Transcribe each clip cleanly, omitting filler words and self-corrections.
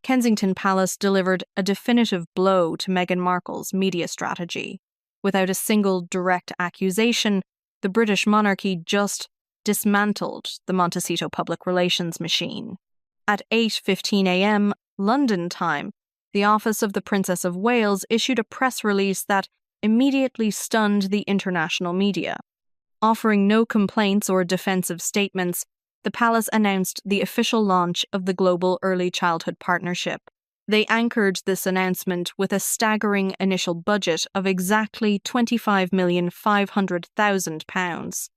Kensington Palace delivered a definitive blow to Meghan Markle's media strategy. Without a single direct accusation, the British monarchy just dismantled the Montecito public relations machine. At 8:15 a.m. London time, the office of the Princess of Wales issued a press release that immediately stunned the international media. Offering no complaints or defensive statements, the palace announced the official launch of the Global Early Childhood Partnership. They anchored this announcement with a staggering initial budget of exactly £25,500,000.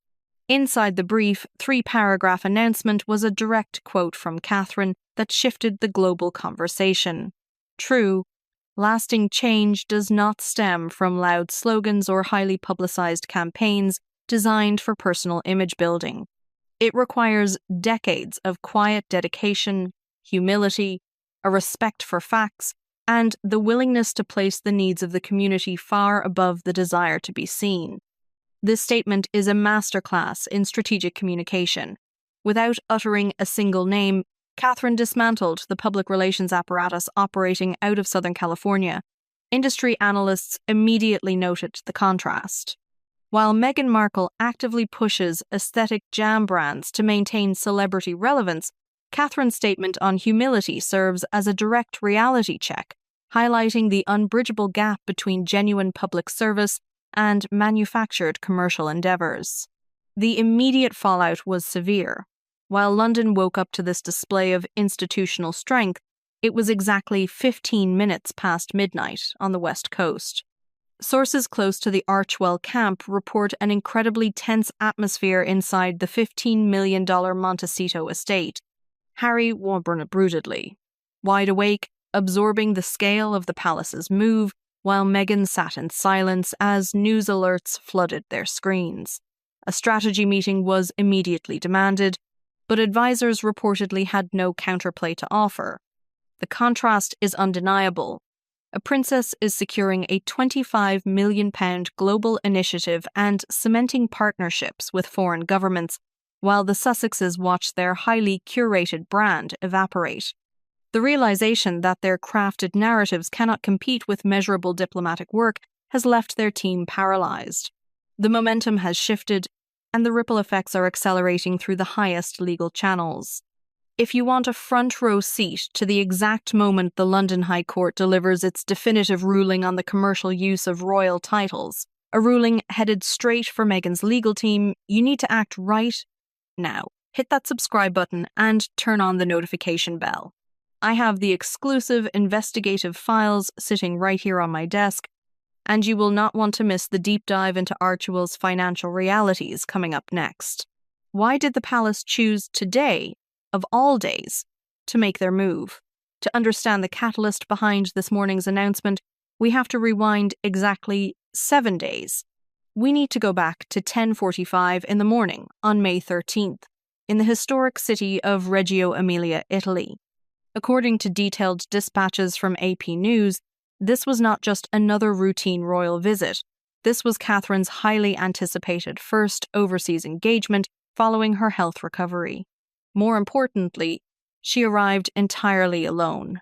Inside the brief, 3-paragraph announcement was a direct quote from Catherine that shifted the global conversation. True, lasting change does not stem from loud slogans or highly publicized campaigns designed for personal image building. It requires decades of quiet dedication, humility, a respect for facts, and the willingness to place the needs of the community far above the desire to be seen. This statement is a masterclass in strategic communication. Without uttering a single name, Catherine dismantled the public relations apparatus operating out of Southern California. Industry analysts immediately noted the contrast. While Meghan Markle actively pushes aesthetic jam brands to maintain celebrity relevance, Catherine's statement on humility serves as a direct reality check, highlighting the unbridgeable gap between genuine public service and manufactured commercial endeavours. The immediate fallout was severe. While London woke up to this display of institutional strength, it was exactly 15 minutes past midnight on the West Coast. Sources close to the Archwell camp report an incredibly tense atmosphere inside the $15 million Montecito estate. Harry warbled broodedly, wide awake, absorbing the scale of the palace's move, while Meghan sat in silence as news alerts flooded their screens. A strategy meeting was immediately demanded, but advisors reportedly had no counterplay to offer. The contrast is undeniable. A princess is securing a £25 million global initiative and cementing partnerships with foreign governments, while the Sussexes watch their highly curated brand evaporate. The realization that their crafted narratives cannot compete with measurable diplomatic work has left their team paralyzed. The momentum has shifted, and the ripple effects are accelerating through the highest legal channels. If you want a front-row seat to the exact moment the London High Court delivers its definitive ruling on the commercial use of royal titles, a ruling headed straight for Meghan's legal team, you need to act right now. Hit that subscribe button and turn on the notification bell. I have the exclusive investigative files sitting right here on my desk, and you will not want to miss the deep dive into Archewell's financial realities coming up next. Why did the palace choose today, of all days, to make their move? To understand the catalyst behind this morning's announcement, we have to rewind exactly 7 days. We need to go back to 10:45 in the morning on May 13th, in the historic city of Reggio Emilia, Italy. According to detailed dispatches from AP News, this was not just another routine royal visit. This was Catherine's highly anticipated first overseas engagement following her health recovery. More importantly, she arrived entirely alone.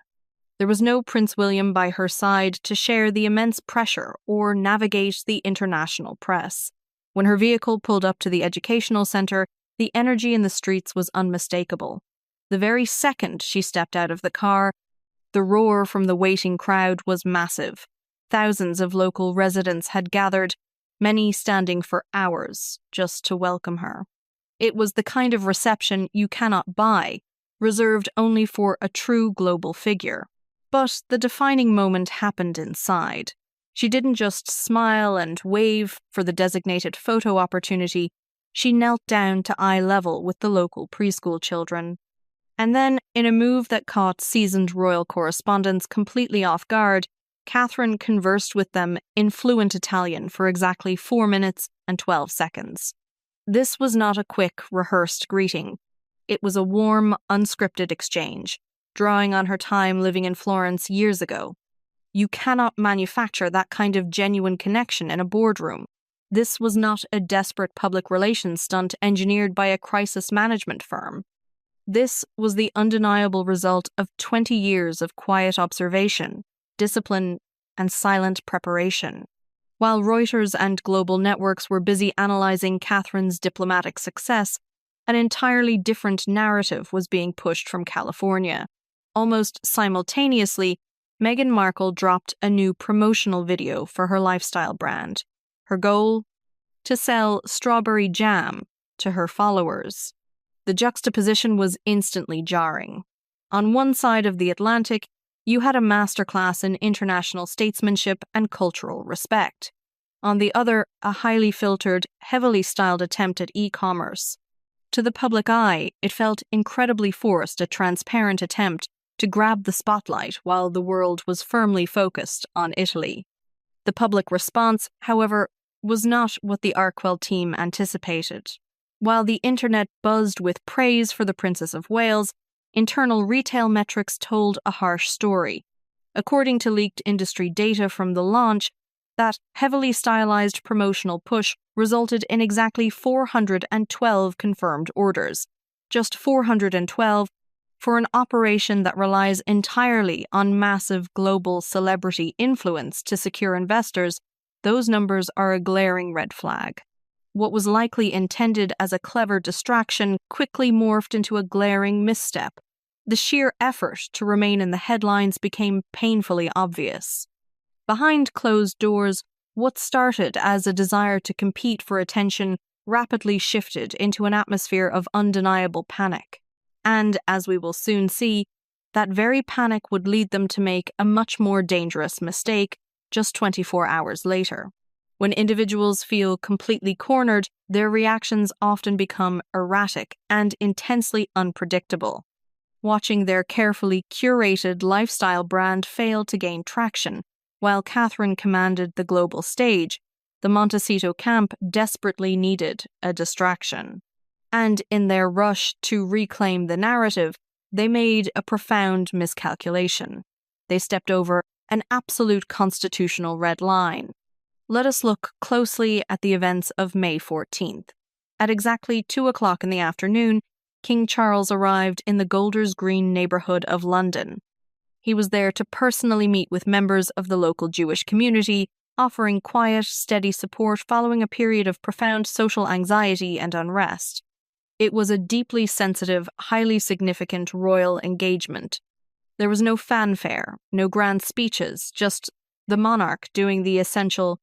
There was no Prince William by her side to share the immense pressure or navigate the international press. When her vehicle pulled up to the educational centre, the energy in the streets was unmistakable. The very second she stepped out of the car, the roar from the waiting crowd was massive. Thousands of local residents had gathered, many standing for hours just to welcome her. It was the kind of reception you cannot buy, reserved only for a true global figure. But the defining moment happened inside. She didn't just smile and wave for the designated photo opportunity, she knelt down to eye level with the local preschool children. And then, in a move that caught seasoned royal correspondents completely off guard, Catherine conversed with them in fluent Italian for exactly 4 minutes and 12 seconds. This was not a quick, rehearsed greeting. It was a warm, unscripted exchange, drawing on her time living in Florence years ago. You cannot manufacture that kind of genuine connection in a boardroom. This was not a desperate public relations stunt engineered by a crisis management firm. This was the undeniable result of 20 years of quiet observation, discipline, and silent preparation. While Reuters and global networks were busy analyzing Catherine's diplomatic success, an entirely different narrative was being pushed from California. Almost simultaneously, Meghan Markle dropped a new promotional video for her lifestyle brand. Her goal? To sell strawberry jam to her followers. The juxtaposition was instantly jarring. On one side of the Atlantic, you had a masterclass in international statesmanship and cultural respect. On the other, a highly filtered, heavily styled attempt at e-commerce. To the public eye, it felt incredibly forced, a transparent attempt to grab the spotlight while the world was firmly focused on Italy. The public response, however, was not what the Arkwell team anticipated. While the internet buzzed with praise for the Princess of Wales, internal retail metrics told a harsh story. According to leaked industry data from the launch, that heavily stylized promotional push resulted in exactly 412 confirmed orders. Just 412 for an operation that relies entirely on massive global celebrity influence to secure investors. Those numbers are a glaring red flag. What was likely intended as a clever distraction quickly morphed into a glaring misstep. The sheer effort to remain in the headlines became painfully obvious. Behind closed doors, what started as a desire to compete for attention rapidly shifted into an atmosphere of undeniable panic. And, as we will soon see, that very panic would lead them to make a much more dangerous mistake just 24 hours later. When individuals feel completely cornered, their reactions often become erratic and intensely unpredictable. Watching their carefully curated lifestyle brand fail to gain traction, while Catherine commanded the global stage, the Montecito camp desperately needed a distraction. And in their rush to reclaim the narrative, they made a profound miscalculation. They stepped over an absolute constitutional red line. Let us look closely at the events of May 14th. At exactly 2 o'clock in the afternoon, King Charles arrived in the Golders Green neighbourhood of London. He was there to personally meet with members of the local Jewish community, offering quiet, steady support following a period of profound social anxiety and unrest. It was a deeply sensitive, highly significant royal engagement. There was no fanfare, no grand speeches, just the monarch doing the essential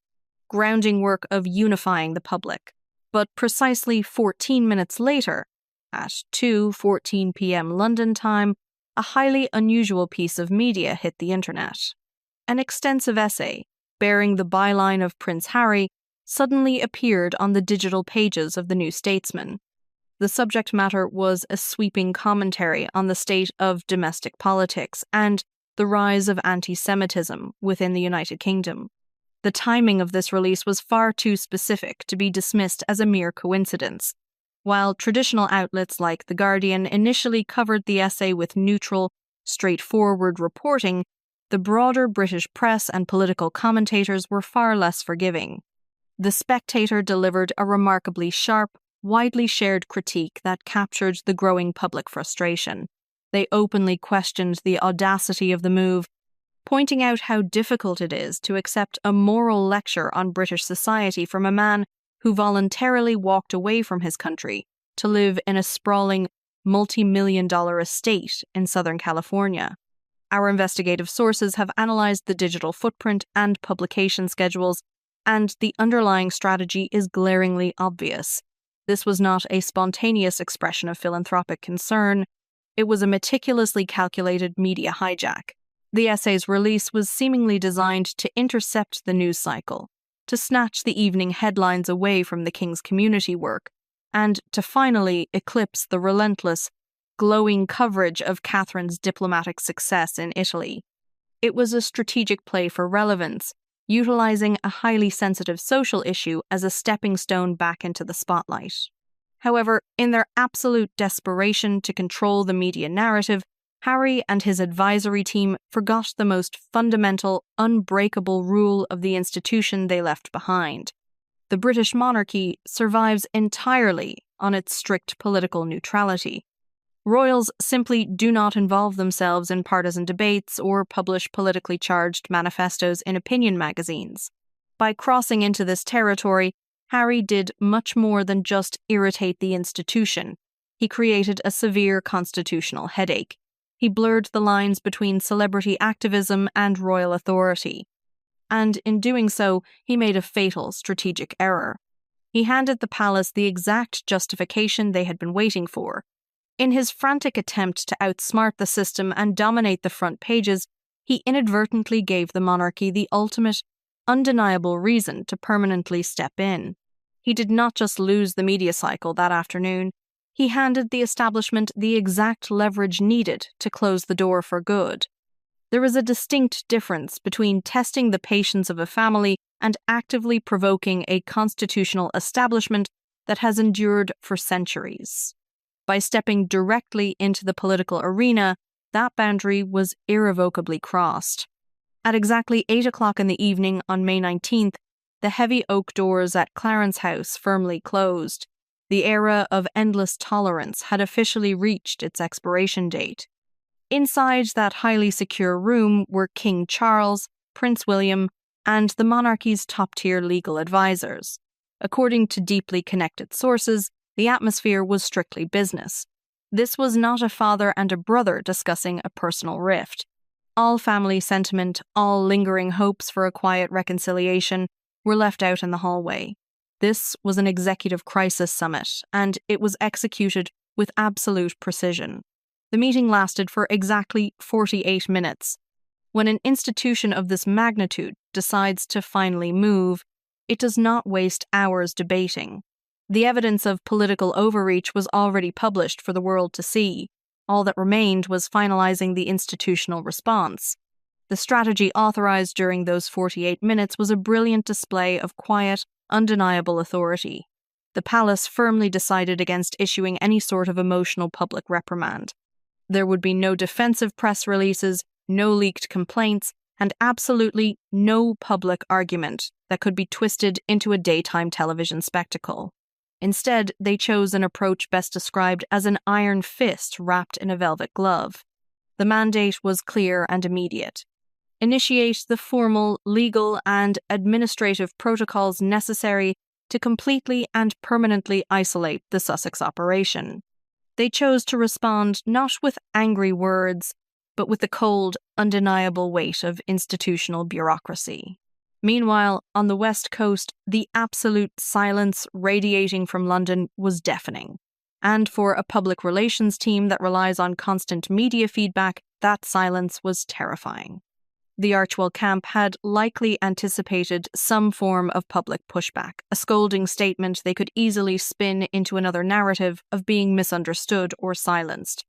grounding work of unifying the public. But precisely 14 minutes later, at 2:14 p.m. London time, a highly unusual piece of media hit the internet. An extensive essay, bearing the byline of Prince Harry, suddenly appeared on the digital pages of the New Statesman. The subject matter was a sweeping commentary on the state of domestic politics and the rise of anti-Semitism within the United Kingdom. The timing of this release was far too specific to be dismissed as a mere coincidence. While traditional outlets like The Guardian initially covered the essay with neutral, straightforward reporting, the broader British press and political commentators were far less forgiving. The Spectator delivered a remarkably sharp, widely shared critique that captured the growing public frustration. They openly questioned the audacity of the move, pointing out how difficult it is to accept a moral lecture on British society from a man who voluntarily walked away from his country to live in a sprawling, multi-million-dollar estate in Southern California. Our investigative sources have analyzed the digital footprint and publication schedules, and the underlying strategy is glaringly obvious. This was not a spontaneous expression of philanthropic concern. It was a meticulously calculated media hijack. The essay's release was seemingly designed to intercept the news cycle, to snatch the evening headlines away from the King's community work, and to finally eclipse the relentless, glowing coverage of Catherine's diplomatic success in Italy. It was a strategic play for relevance, utilizing a highly sensitive social issue as a stepping stone back into the spotlight. However, in their absolute desperation to control the media narrative, Harry and his advisory team forgot the most fundamental, unbreakable rule of the institution they left behind. The British monarchy survives entirely on its strict political neutrality. Royals simply do not involve themselves in partisan debates or publish politically charged manifestos in opinion magazines. By crossing into this territory, Harry did much more than just irritate the institution. He created a severe constitutional headache. He blurred the lines between celebrity activism and royal authority. And in doing so, he made a fatal strategic error. He handed the palace the exact justification they had been waiting for. In his frantic attempt to outsmart the system and dominate the front pages, he inadvertently gave the monarchy the ultimate, undeniable reason to permanently step in. He did not just lose the media cycle that afternoon, he handed the establishment the exact leverage needed to close the door for good. There is a distinct difference between testing the patience of a family and actively provoking a constitutional establishment that has endured for centuries. By stepping directly into the political arena, that boundary was irrevocably crossed. At exactly 8 o'clock in the evening on May 19th, the heavy oak doors at Clarence House firmly closed. The era of endless tolerance had officially reached its expiration date. Inside that highly secure room were King Charles, Prince William, and the monarchy's top-tier legal advisors. According to deeply connected sources, the atmosphere was strictly business. This was not a father and a brother discussing a personal rift. All family sentiment, all lingering hopes for a quiet reconciliation, were left out in the hallway. This was an executive crisis summit, and it was executed with absolute precision. The meeting lasted for exactly 48 minutes. When an institution of this magnitude decides to finally move, it does not waste hours debating. The evidence of political overreach was already published for the world to see. All that remained was finalizing the institutional response. The strategy authorized during those 48 minutes was a brilliant display of quiet, undeniable authority. The palace firmly decided against issuing any sort of emotional public reprimand. There would be no defensive press releases, no leaked complaints, and absolutely no public argument that could be twisted into a daytime television spectacle. Instead, they chose an approach best described as an iron fist wrapped in a velvet glove. The mandate was clear and immediate. Initiate the formal, legal, and administrative protocols necessary to completely and permanently isolate the Sussex operation. They chose to respond not with angry words, but with the cold, undeniable weight of institutional bureaucracy. Meanwhile, on the West Coast, the absolute silence radiating from London was deafening. And for a public relations team that relies on constant media feedback, that silence was terrifying. The Archewell camp had likely anticipated some form of public pushback, a scolding statement they could easily spin into another narrative of being misunderstood or silenced.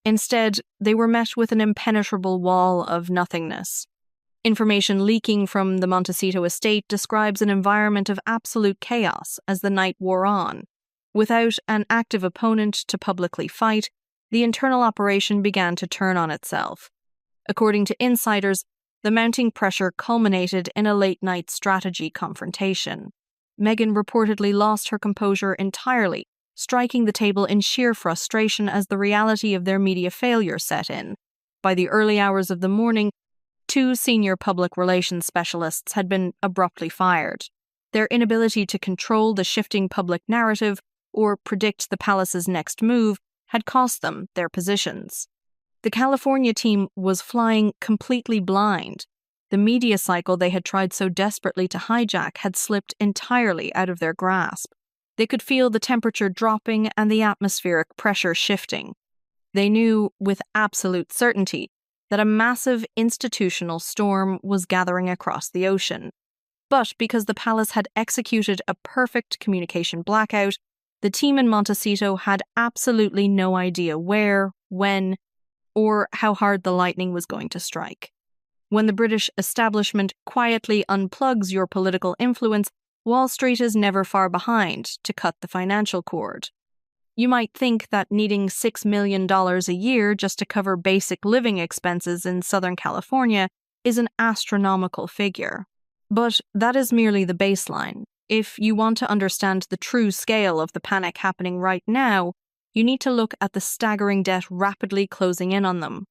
Instead, they were met with an impenetrable wall of nothingness. Information leaking from the Montecito estate describes an environment of absolute chaos as the night wore on. Without an active opponent to publicly fight, the internal operation began to turn on itself. According to insiders, the mounting pressure culminated in a late-night strategy confrontation. Meghan reportedly lost her composure entirely, striking the table in sheer frustration as the reality of their media failure set in. By the early hours of the morning, 2 senior public relations specialists had been abruptly fired. Their inability to control the shifting public narrative or predict the palace's next move had cost them their positions. The California team was flying completely blind. The media cycle they had tried so desperately to hijack had slipped entirely out of their grasp. They could feel the temperature dropping and the atmospheric pressure shifting. They knew with absolute certainty that a massive institutional storm was gathering across the ocean. But because the palace had executed a perfect communication blackout, the team in Montecito had absolutely no idea where, when, or how hard the lightning was going to strike. When the British establishment quietly unplugs your political influence, Wall Street is never far behind to cut the financial cord. You might think that needing $6 million a year just to cover basic living expenses in Southern California is an astronomical figure. But that is merely the baseline. If you want to understand the true scale of the panic happening right now, you need to look at the staggering debt rapidly closing in on them.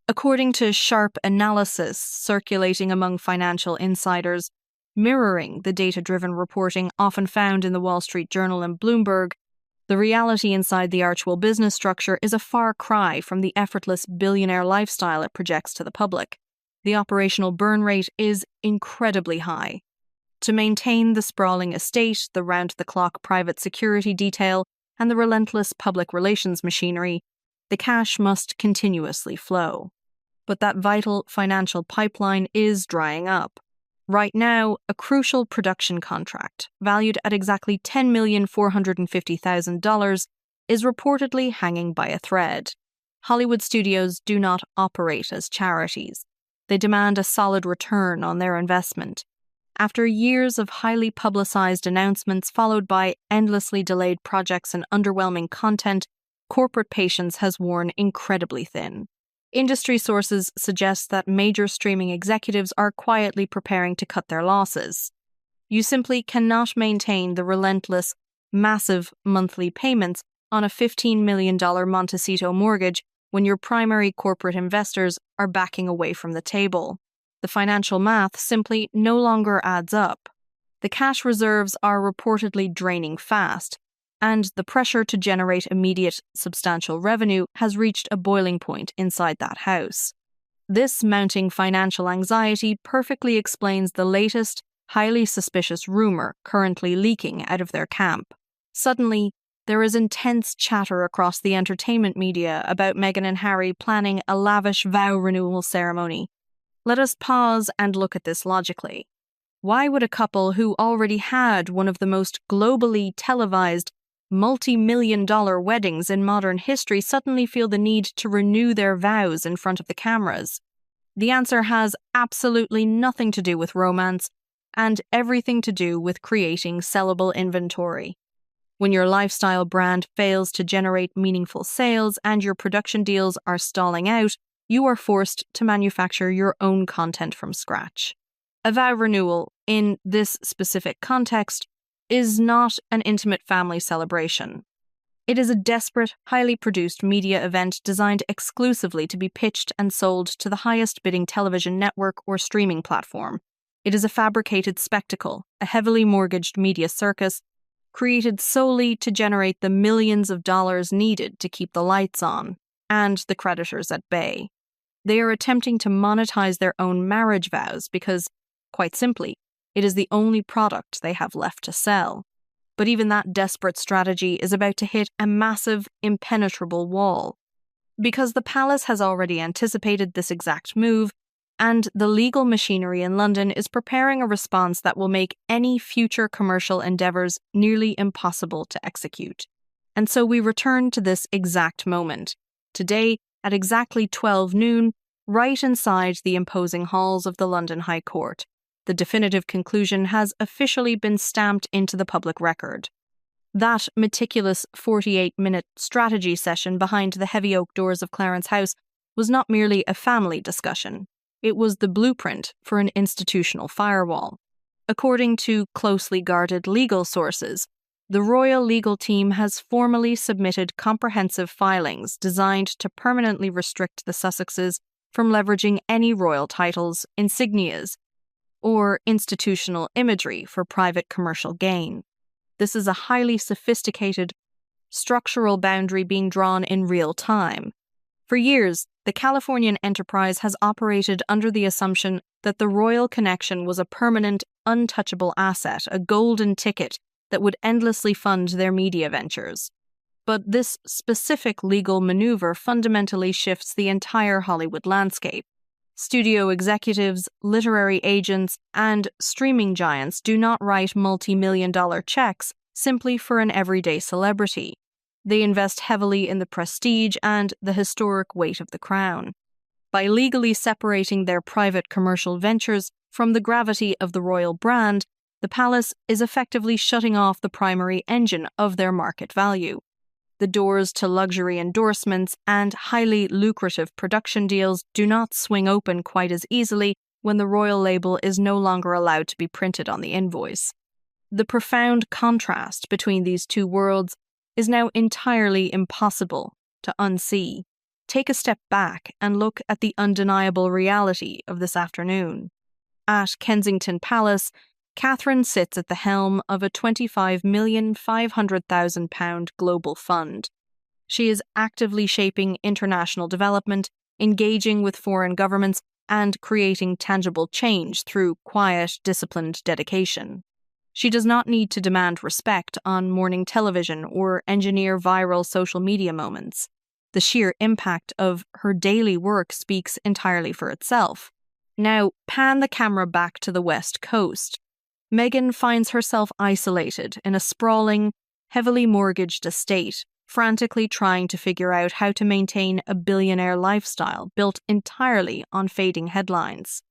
According to sharp analysis circulating among financial insiders, mirroring the data-driven reporting often found in the Wall Street Journal and Bloomberg, the reality inside the Archewell business structure is a far cry from the effortless billionaire lifestyle it projects to the public. The operational burn rate is incredibly high. To maintain the sprawling estate, the round-the-clock private security detail, and the relentless public relations machinery, the cash must continuously flow. But that vital financial pipeline is drying up. Right now, a crucial production contract, valued at exactly $10,450,000, is reportedly hanging by a thread. Hollywood studios do not operate as charities. They demand a solid return on their investment. After years of highly publicized announcements followed by endlessly delayed projects and underwhelming content, corporate patience has worn incredibly thin. Industry sources suggest that major streaming executives are quietly preparing to cut their losses. You simply cannot maintain the relentless, massive monthly payments on a $15 million Montecito mortgage when your primary corporate investors are backing away from the table. The financial math simply no longer adds up. The cash reserves are reportedly draining fast, and the pressure to generate immediate, substantial revenue has reached a boiling point inside that house. This mounting financial anxiety perfectly explains the latest, highly suspicious rumor currently leaking out of their camp. Suddenly, there is intense chatter across the entertainment media about Meghan and Harry planning a lavish vow renewal ceremony. Let us pause and look at this logically. Why would a couple who already had one of the most globally televised, multi-million-dollar weddings in modern history suddenly feel the need to renew their vows in front of the cameras? The answer has absolutely nothing to do with romance and everything to do with creating sellable inventory. When your lifestyle brand fails to generate meaningful sales and your production deals are stalling out, you are forced to manufacture your own content from scratch. A vow renewal, in this specific context, is not an intimate family celebration. It is a desperate, highly produced media event designed exclusively to be pitched and sold to the highest bidding television network or streaming platform. It is a fabricated spectacle, a heavily mortgaged media circus, created solely to generate the millions of dollars needed to keep the lights on and the creditors at bay. They are attempting to monetize their own marriage vows because, quite simply, it is the only product they have left to sell. But even that desperate strategy is about to hit a massive, impenetrable wall. Because the palace has already anticipated this exact move, and the legal machinery in London is preparing a response that will make any future commercial endeavours nearly impossible to execute. And so we return to this exact moment. Today, at exactly 12 noon, right inside the imposing halls of the London High Court, the definitive conclusion has officially been stamped into the public record. That meticulous 48-minute strategy session behind the heavy oak doors of Clarence House was not merely a family discussion. It was the blueprint for an institutional firewall. According to closely guarded legal sources, the royal legal team has formally submitted comprehensive filings designed to permanently restrict the Sussexes from leveraging any royal titles, insignias, or institutional imagery for private commercial gain. This is a highly sophisticated, structural boundary being drawn in real time. For years, the Californian enterprise has operated under the assumption that the royal connection was a permanent, untouchable asset, a golden ticket that would endlessly fund their media ventures. But this specific legal maneuver fundamentally shifts the entire Hollywood landscape. Studio executives, literary agents, and streaming giants do not write multi-million-dollar checks simply for an everyday celebrity. They invest heavily in the prestige and the historic weight of the crown. By legally separating their private commercial ventures from the gravity of the royal brand, the palace is effectively shutting off the primary engine of their market value. The doors to luxury endorsements and highly lucrative production deals do not swing open quite as easily when the royal label is no longer allowed to be printed on the invoice. The profound contrast between these two worlds is now entirely impossible to unsee. Take a step back and look at the undeniable reality of this afternoon. At Kensington Palace, Catherine sits at the helm of a £25,500,000 global fund. She is actively shaping international development, engaging with foreign governments, and creating tangible change through quiet, disciplined dedication. She does not need to demand respect on morning television or engineer viral social media moments. The sheer impact of her daily work speaks entirely for itself. Now, pan the camera back to the West Coast. Meghan finds herself isolated in a sprawling, heavily mortgaged estate, frantically trying to figure out how to maintain a billionaire lifestyle built entirely on fading headlines.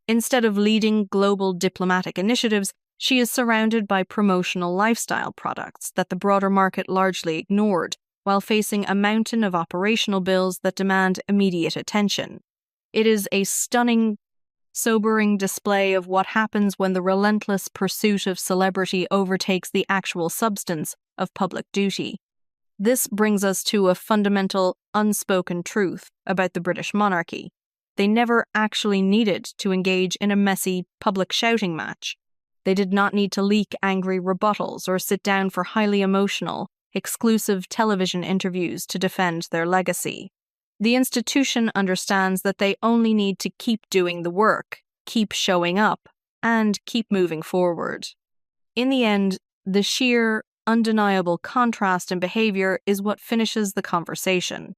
Instead of leading global diplomatic initiatives, she is surrounded by promotional lifestyle products that the broader market largely ignored, while facing a mountain of operational bills that demand immediate attention. It is a stunning, sobering display of what happens when the relentless pursuit of celebrity overtakes the actual substance of public duty. This brings us to a fundamental, unspoken truth about the British monarchy. They never actually needed to engage in a messy public shouting match. They did not need to leak angry rebuttals or sit down for highly emotional, exclusive television interviews to defend their legacy. The institution understands that they only need to keep doing the work, keep showing up, and keep moving forward. In the end, the sheer, undeniable contrast in behavior is what finishes the conversation.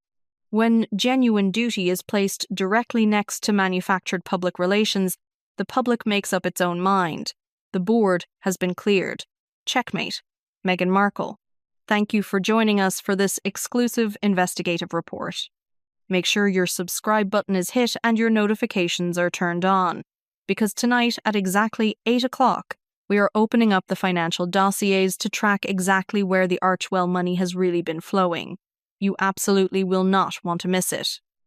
When genuine duty is placed directly next to manufactured public relations, the public makes up its own mind. The board has been cleared. Checkmate. Meghan Markle. Thank you for joining us for this exclusive investigative report. Make sure your subscribe button is hit and your notifications are turned on, because tonight at exactly 8 o'clock, we are opening up the financial dossiers to track exactly where the Archewell money has really been flowing. You absolutely will not want to miss it.